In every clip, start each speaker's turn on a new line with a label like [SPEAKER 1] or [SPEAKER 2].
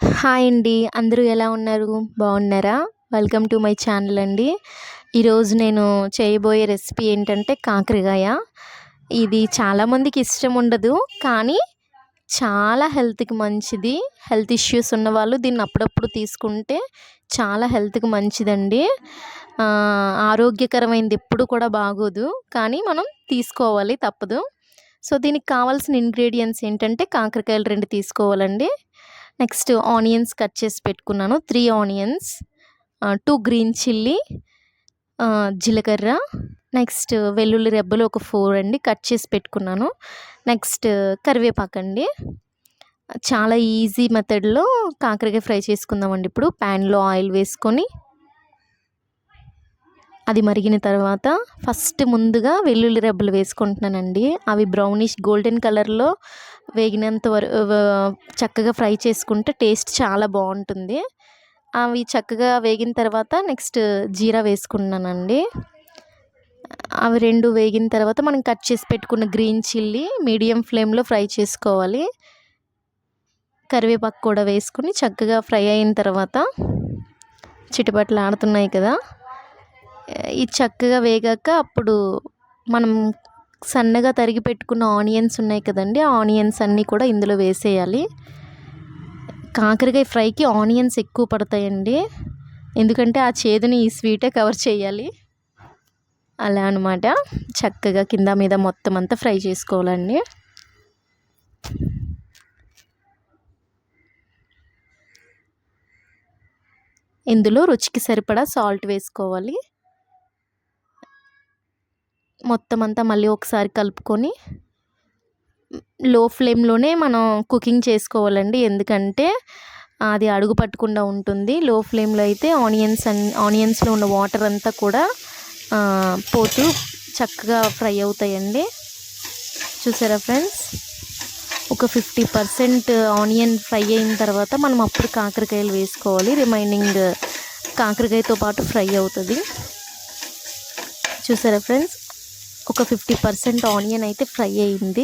[SPEAKER 1] Hi అండి. అందరూ ఎలా ఉన్నారు? బాగున్నారా? వెల్కమ్ టు మై ఛానల్ అండి. ఈరోజు నేను చేయబోయే రెసిపీ ఏంటంటే కాకరకాయ. ఇది చాలామందికి ఇష్టం ఉండదు. కానీ చాలా హెల్త్‌కి మంచిది. హెల్త్ ఇష్యూస్ ఉన్నవాళ్ళు దీన్ని అప్పుడప్పుడు తీసుకుంటే చాలా హెల్త్‌కి మంచిదండి. ఆరోగ్యకరమైనది ఎప్పుడు కూడా బాగోదు. కానీ మనం తీసుకోవాలి తప్పదు. సో, దీనికి కావాల్సిన ఇంగ్రీడియెంట్స్ ఏంటంటే కాకరకాయలు 2 తీసుకోవాలండి. నెక్స్ట్ ఆనియన్స్ కట్ చేసి పెట్టుకున్నాను. 3 ఆనియన్స్, 2 గ్రీన్ చిల్లీ, జీలకర్ర, నెక్స్ట్ వెల్లుల్లి రెబ్బలు ఒక 4 అండి కట్ చేసి పెట్టుకున్నాను. నెక్స్ట్ కరివేపాకండి. చాలా ఈజీ మెథడ్‌లో కాకరకాయ ఫ్రై చేసుకుందామండి. ఇప్పుడు ప్యాన్‌లో ఆయిల్ వేసుకొని అది మరిగిన తర్వాత ఫస్ట్ ముందుగా వెల్లుల్లి రెబ్బలు వేసుకుంటున్నానండి. అవి బ్రౌనిష్ గోల్డెన్ కలర్‌లో వేగినంత చక్కగా ఫ్రై చేసుకుంటే టేస్ట్ చాలా బాగుంటుంది. అవి చక్కగా వేగిన తర్వాత నెక్స్ట్ జీరా వేసుకున్నానండి. అవి 2 వేగిన తర్వాత మనం కట్ చేసి పెట్టుకున్న గ్రీన్ చిల్లీ మీడియం ఫ్లేమ్‌లో ఫ్రై చేసుకోవాలి. కరివేపాకు కూడా వేసుకుని చక్కగా ఫ్రై అయిన తర్వాత చిటపటలాడుతున్నాయి కదా! ఇది చక్కగా వేగాక అప్పుడు మనం సన్నగా తరిగి పెట్టుకున్న ఆనియన్స్ ఉన్నాయి కదండి, ఆ ఆనియన్స్ అన్నీ కూడా ఇందులో వేసేయాలి. కాకరకాయ ఫ్రైకి ఆనియన్స్ ఎక్కువ పడతాయండి, ఎందుకంటే ఆ చేదుని ఈ స్వీటే కవర్ చేయాలి. అలా అనమాట. చక్కగా కింద మీద మొత్తం అంతా ఫ్రై చేసుకోవాలండి. ఇందులో రుచికి సరిపడా సాల్ట్ వేసుకోవాలి. మొత్తం అంతా మళ్ళీ ఒకసారి కలుపుకొని లో ఫ్లేమ్‌లోనే మనం కుకింగ్ చేసుకోవాలండి, ఎందుకంటే అది అడుగు పట్టకుండా ఉంటుంది. లో ఫ్లేమ్‌లో అయితే ఆనియన్స్‌లో ఉన్న వాటర్ అంతా కూడా పోతూ చక్కగా ఫ్రై అవుతాయండి. చూసారా ఫ్రెండ్స్? ఒక 50% ఆనియన్ ఫ్రై అయిన తర్వాత మనం అప్పుడు కాకరకాయలు వేసుకోవాలి. రిమైనింగ్ కాకరకాయతో పాటు ఫ్రై అవుతుంది. చూసారా ఫ్రెండ్స్? ఒక 50% ఆనియన్ అయితే ఫ్రై అయింది.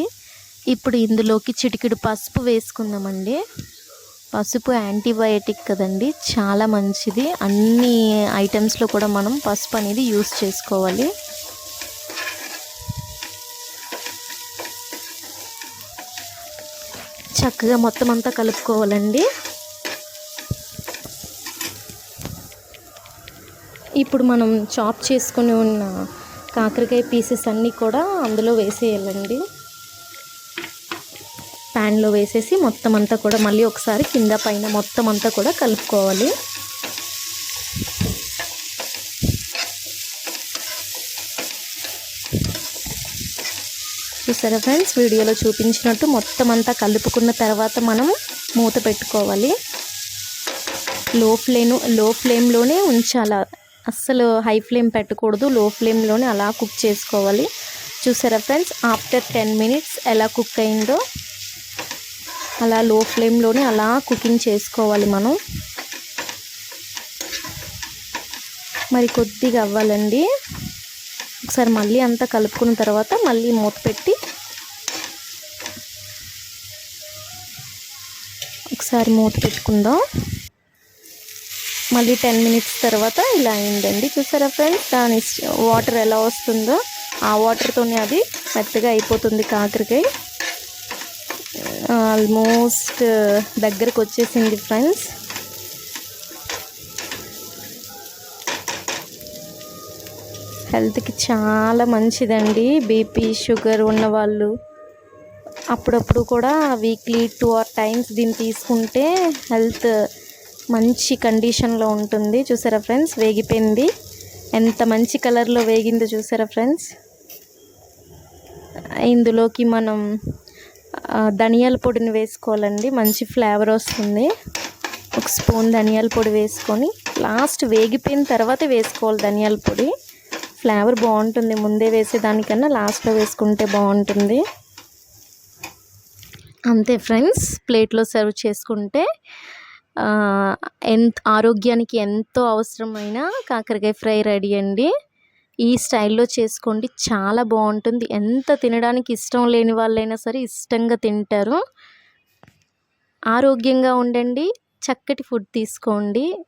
[SPEAKER 1] ఇప్పుడు ఇందులోకి చిటికెడు పసుపు వేసుకుందామండి. పసుపు యాంటీబయాటిక్ కదండి, చాలా మంచిది. అన్ని ఐటమ్స్లో కూడా మనం పసుపు అనేది యూస్ చేసుకోవాలి. చక్కగా మొత్తం అంతా కలుపుకోవాలండి. ఇప్పుడు మనం చాప్ చేసుకొని ఉన్న కాకరకాయ పీసెస్ అన్నీ కూడా అందులో వేసేయాలండి. ప్యాన్లో వేసేసి మొత్తం అంతా కూడా మళ్ళీ ఒకసారి కింద పైన మొత్తం అంతా కూడా కలుపుకోవాలి. చూసారా ఫ్రెండ్స్? వీడియోలో చూపించినట్టు మొత్తం అంతా కలుపుకున్న తర్వాత మనం మూత పెట్టుకోవాలి. లో ఫ్లేమ్లోనే ఉంచాలి. అస్సలు హై ఫ్లేమ్ పెట్టకూడదు. లో ఫ్లేమ్లోనే అలా కుక్ చేసుకోవాలి. చూసారా ఫ్రెండ్స్? ఆఫ్టర్ 10 మినిట్స్ ఎలా కుక్ అయిందో అలా లో ఫ్లేమ్లోనే అలా కుకింగ్ చేసుకోవాలి మనం. మరి కొద్దిగా అవ్వాలండి. ఒకసారి మళ్ళీ అంతా కలుపుకున్న తర్వాత మళ్ళీ మూత పెట్టి ఒకసారి మూత పెట్టుకుందాం. మళ్ళీ 10 మినిట్స్ తర్వాత ఇలా అయిందండి. చూసారా ఫ్రెండ్స్? దాని వాటర్ ఎలా వస్తుందో ఆ వాటర్తోనే అది మెత్తగా అయిపోతుంది కాకరకాయ. ఆల్మోస్ట్ దగ్గరకు వచ్చేసింది ఫ్రెండ్స్. హెల్త్కి చాలా మంచిదండి. బీపీ షుగర్ ఉన్నవాళ్ళు అప్పుడప్పుడు కూడా వీక్లీ 2 or 3 times దీన్ని తీసుకుంటే హెల్త్ మంచి కండిషన్లో ఉంటుంది. చూసారా ఫ్రెండ్స్? వేగిపోయింది. ఎంత మంచి కలర్లో వేగిందో చూసారా ఫ్రెండ్స్? ఇందులోకి మనం ధనియాల పొడిని వేసుకోవాలండి, మంచి ఫ్లేవర్ వస్తుంది. ఒక స్పూన్ ధనియాల పొడి వేసుకొని లాస్ట్ వేగిపోయిన తర్వాత వేసుకోవాలి ధనియాల పొడి. ఫ్లేవర్ బాగుంటుంది. ముందే వేసేదానికన్నా లాస్ట్లో వేసుకుంటే బాగుంటుంది. అంతే ఫ్రెండ్స్, ప్లేట్లో సర్వ్ చేసుకుంటే ఆరోగ్యానికి ఎంతో అవసరమైన కాకరకాయ ఫ్రై రెడీ అండి. ఈ స్టైల్లో చేసుకోండి, చాలా బాగుంటుంది. ఎంత తినడానికి ఇష్టం లేని వాళ్ళైనా సరే ఇష్టంగా తింటారు. ఆరోగ్యంగా ఉండండి, చక్కటి ఫుడ్ తీసుకోండి.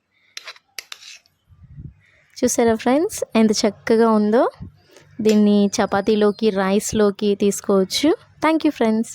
[SPEAKER 1] చూసారా ఫ్రెండ్స్ ఎంత చక్కగా ఉందో. దీన్ని చపాతీలోకి రైస్లోకి తీసుకోవచ్చు. Thank you friends.